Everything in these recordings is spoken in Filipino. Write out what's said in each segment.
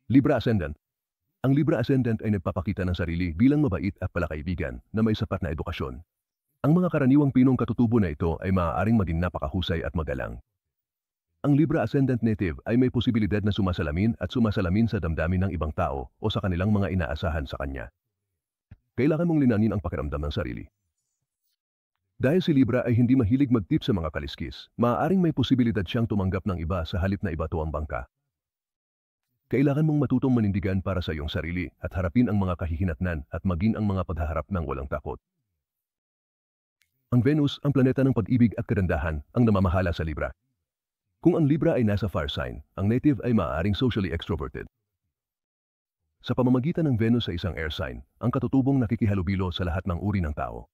Libra Ascendant. Ang Libra Ascendant ay nagpapakita ng sarili bilang mabait at palakaibigan na may sapat na edukasyon. Ang mga karaniwang pinong katutubo na ito ay maaaring maging napakahusay at magalang. Ang Libra Ascendant native ay may posibilidad na sumasalamin sa damdamin ng ibang tao o sa kanilang mga inaasahan sa kanya. Kailangan mong linanin ang pakiramdam ng sarili. Dahil si Libra ay hindi mahilig mag-tip sa mga kaliskis, maaaring may posibilidad siyang tumanggap ng iba sa halip na ibato ang bangka. Kailangan mong matutong manindigan para sa iyong sarili at harapin ang mga kahihinatnan at maging ang mga paghaharap ng walang takot. Ang Venus, ang planeta ng pag-ibig at kagandahan, ang namamahala sa Libra. Kung ang Libra ay nasa fire sign, ang native ay maaaring socially extroverted. Sa pamamagitan ng Venus sa isang air sign, ang katutubong nakikihalubilo sa lahat ng uri ng tao.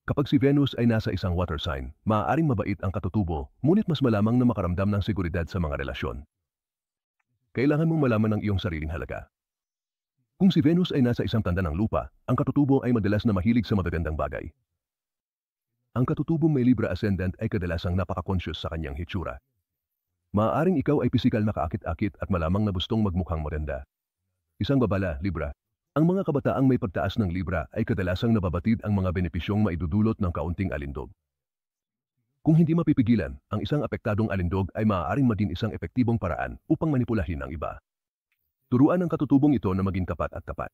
Kapag si Venus ay nasa isang water sign, maaaring mabait ang katutubo, ngunit mas malamang na makaramdam ng seguridad sa mga relasyon. Kailangan mong malaman ang iyong sariling halaga. Kung si Venus ay nasa isang tanda ng lupa, ang katutubo ay madalas na mahilig sa magagandang bagay. Ang katutubong may Libra Ascendant ay kadalasang napaka-conscious sa kanyang hitsura. Maaaring ikaw ay pisikal na kaakit-akit at malamang na gustong magmukhang maganda. Isang babala, Libra. Ang mga kabataang may pagtaas ng Libra ay kadalasang nababatid ang mga benepisyong maidudulot ng kaunting alindog. Kung hindi mapipigilan, ang isang apektadong alindog ay maaaring maging isang epektibong paraan upang manipulahin ang iba. Turuan ang katutubong ito na maging tapat at tapat.